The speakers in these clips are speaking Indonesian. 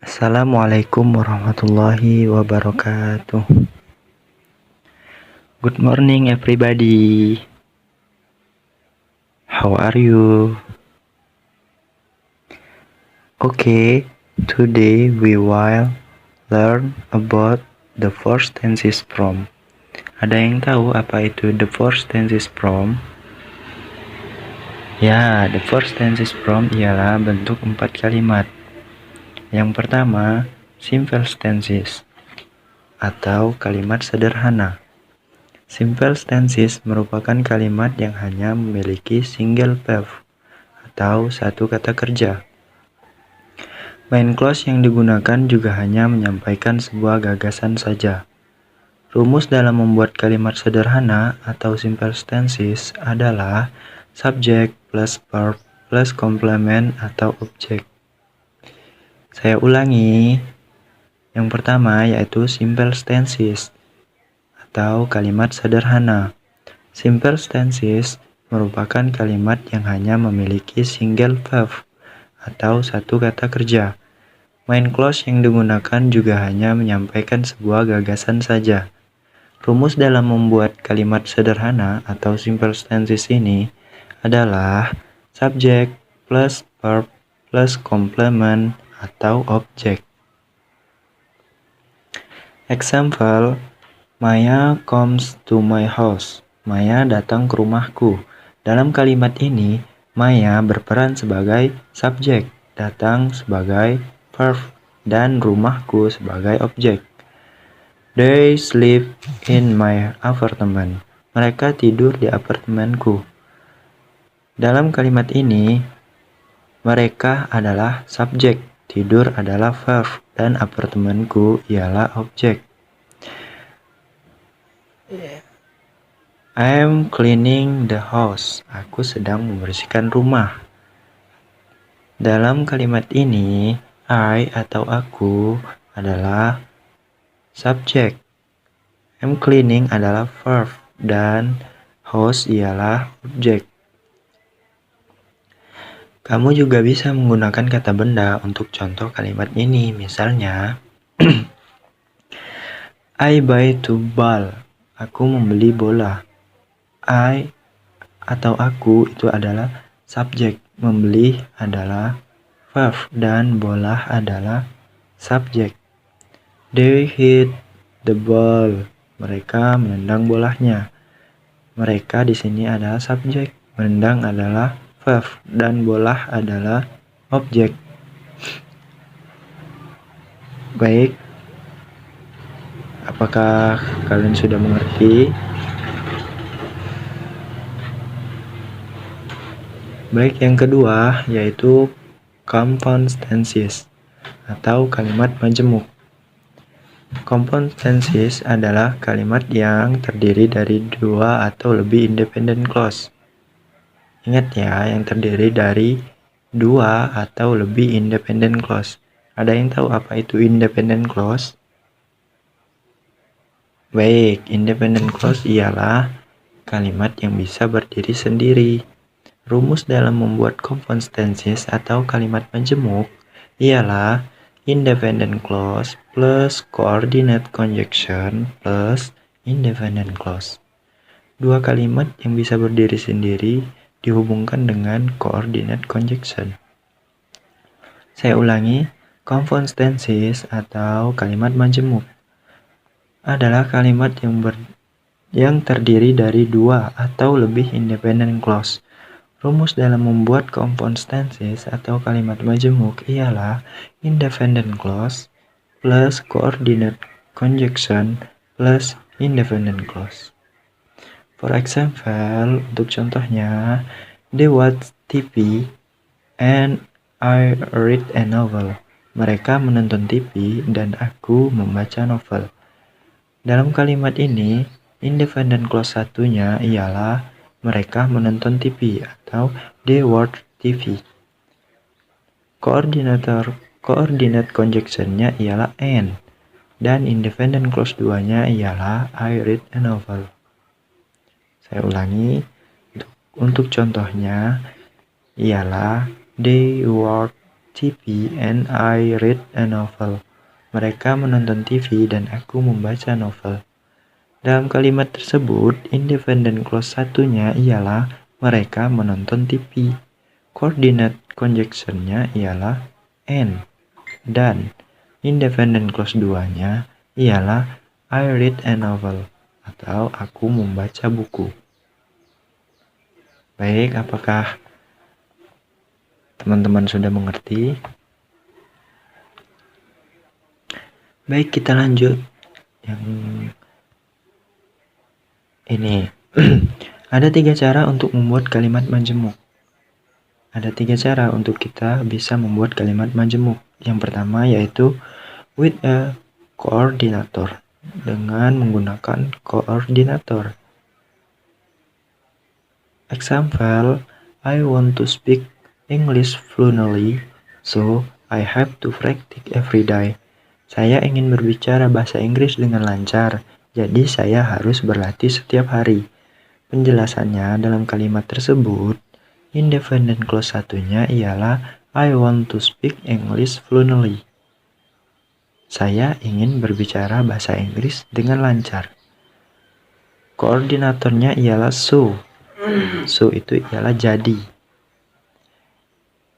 Assalamualaikum warahmatullahi wabarakatuh. Good morning everybody. How are you? Okay, today we will learn about the first tenses from. Ada yang tahu apa itu the first tenses from? Ya, the first tenses from ialah bentuk 4 kalimat. Yang pertama, simple tenses atau kalimat sederhana. Simple tenses merupakan kalimat yang hanya memiliki single verb atau satu kata kerja. Main clause yang digunakan juga hanya menyampaikan sebuah gagasan saja. Rumus dalam membuat kalimat sederhana atau simple tenses adalah subject plus verb plus complement atau objek. Saya ulangi. Yang pertama yaitu simple tenses atau kalimat sederhana. Simple tenses merupakan kalimat yang hanya memiliki single verb atau satu kata kerja. Main clause yang digunakan juga hanya menyampaikan sebuah gagasan saja. Rumus dalam membuat kalimat sederhana atau simple tenses ini adalah subject plus verb plus complement atau objek. Example, Maya comes to my house. Maya datang ke rumahku. Dalam kalimat ini, Maya berperan sebagai subjek, datang sebagai verb, dan rumahku sebagai objek. They sleep in my apartment. Mereka tidur di apartemenku. Dalam kalimat ini, mereka adalah subjek, tidur adalah verb, dan apartemenku ialah objek. I'm cleaning the house. Aku sedang membersihkan rumah. Dalam kalimat ini, I atau aku adalah subjek. I'm cleaning adalah verb dan house ialah objek. Kamu juga bisa menggunakan kata benda untuk contoh kalimat ini. Misalnya, I buy two ball. Aku membeli bola. I atau aku itu adalah subjek, membeli adalah verb, dan bola adalah subjek. They hit the ball. Mereka menendang bolanya. Mereka di sini adalah subjek, menendang adalah verb, dan bola adalah objek. Baik, apakah kalian sudah mengerti? Baik, yang kedua yaitu compound tenses atau kalimat majemuk. Compound tenses adalah kalimat yang terdiri dari dua atau lebih independent clause. Ingat ya, yang terdiri dari dua atau lebih independent clause. Ada yang tahu apa itu independent clause? Baik, independent clause ialah kalimat yang bisa berdiri sendiri. Rumus dalam membuat compound tenses atau kalimat majemuk ialah independent clause plus coordinate conjunction plus independent clause. Dua kalimat yang bisa berdiri sendiri dihubungkan dengan coordinate conjunction. Saya ulangi, compound tenses atau kalimat majemuk adalah kalimat yang terdiri dari dua atau lebih independent clause. Rumus dalam membuat compound tenses atau kalimat majemuk ialah independent clause plus coordinate conjunction plus independent clause. For example, untuk contohnya, they watch TV and I read a novel. Mereka menonton TV dan aku membaca novel. Dalam kalimat ini, independent clause satunya ialah mereka menonton TV atau they watch TV. Coordinate conjunction-nya ialah and, dan independent clause 2-nya ialah I read a novel. Saya ulangi, untuk contohnya ialah they watch TV and I read a novel. Mereka menonton TV dan aku membaca novel. Dalam kalimat tersebut, independent clause satunya ialah mereka menonton TV. Coordinate conjunction-nya ialah and. Dan independent clause 2-nya ialah I read a novel atau aku membaca buku. Baik, apakah teman-teman sudah mengerti? Baik, kita lanjut. Yang ini. Ada 3 cara untuk membuat kalimat majemuk. Ada 3 cara untuk kita bisa membuat kalimat majemuk. Yang pertama yaitu with a coordinator, dengan menggunakan koordinator. Example, I want to speak English fluently, so I have to practice every day. Saya ingin berbicara bahasa Inggris dengan lancar, jadi saya harus berlatih setiap hari. Penjelasannya dalam kalimat tersebut, independent clause satunya ialah I want to speak English fluently. Saya ingin berbicara bahasa Inggris dengan lancar. Koordinatornya ialah so. So itu ialah jadi.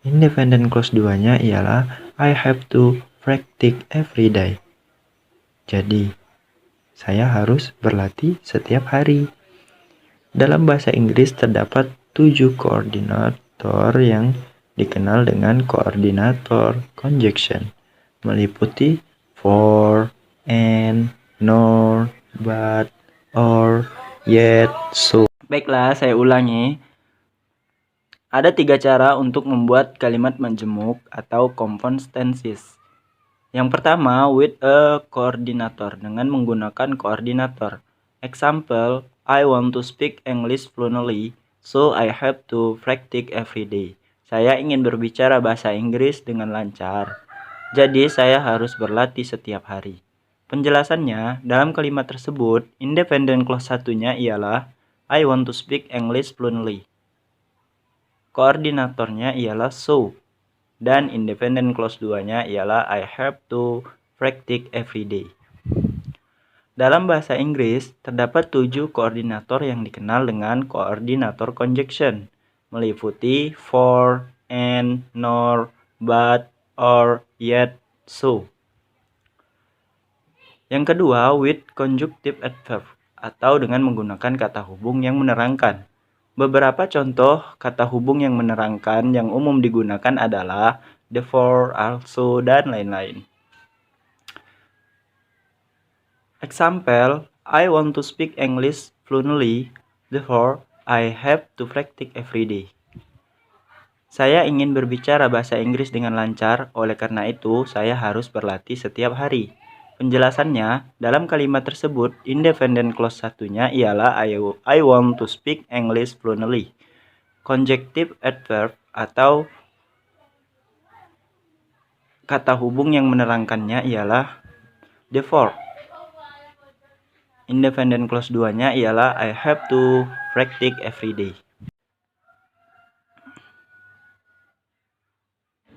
Independent clause 2-nya ialah I have to practice every day. Jadi, saya harus berlatih setiap hari. Dalam bahasa Inggris terdapat 7 koordinator yang dikenal dengan koordinator conjunction, meliputi for, and, nor, but, or, yet, so. Baiklah, saya ulangi. Ada 3 cara untuk membuat kalimat majemuk atau compound tenses. Yang pertama, with a coordinator, dengan menggunakan koordinator. Example, I want to speak English fluently, so I have to practice every day. Saya ingin berbicara bahasa Inggris dengan lancar, jadi saya harus berlatih setiap hari. Penjelasannya, dalam kalimat tersebut, independent clause satunya ialah I want to speak English fluently. Koordinatornya ialah so, dan independent clause 2-nya ialah I have to practice every day. Dalam bahasa Inggris, terdapat 7 koordinator yang dikenal dengan koordinator conjunction, meliputi for, and, nor, but, or, yet, so. Yang kedua, with conjunctive adverb, atau dengan menggunakan kata hubung yang menerangkan. Beberapa contoh kata hubung yang menerangkan yang umum digunakan adalah therefore, also, dan lain-lain. Example, I want to speak English fluently, therefore I have to practice every day. Saya ingin berbicara bahasa Inggris dengan lancar, oleh karena itu saya harus berlatih setiap hari. Penjelasannya, dalam kalimat tersebut, independent clause satunya ialah I want to speak English fluently. Conjunctive adverb atau kata hubung yang menerangkannya ialah therefore. Independent clause 2-nya ialah I have to practice every day.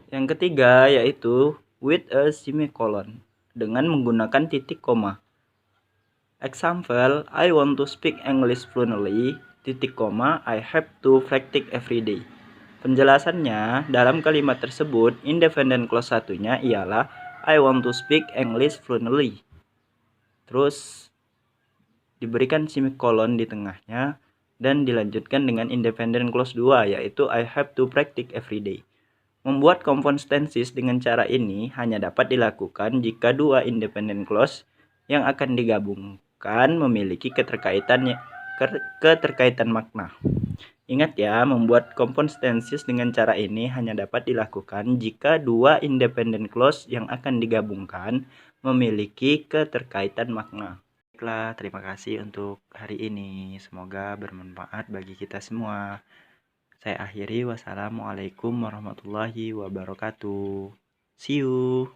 Yang ketiga yaitu with a semicolon, dengan menggunakan titik koma. Example, I want to speak English fluently, titik koma, I have to practice every day. Penjelasannya, dalam kalimat tersebut, independent clause satunya ialah I want to speak English fluently. Terus diberikan semicolon di tengahnya dan dilanjutkan dengan independent clause 2 yaitu I have to practice every day. Membuat compound tenses dengan cara ini hanya dapat dilakukan jika dua independent clause yang akan digabungkan memiliki keterkaitan makna. Ingat ya, membuat compound tenses dengan cara ini hanya dapat dilakukan jika dua independent clause yang akan digabungkan memiliki keterkaitan makna. Baiklah, terima kasih untuk hari ini. Semoga bermanfaat bagi kita semua. Saya akhiri, wassalamualaikum warahmatullahi wabarakatuh. See you.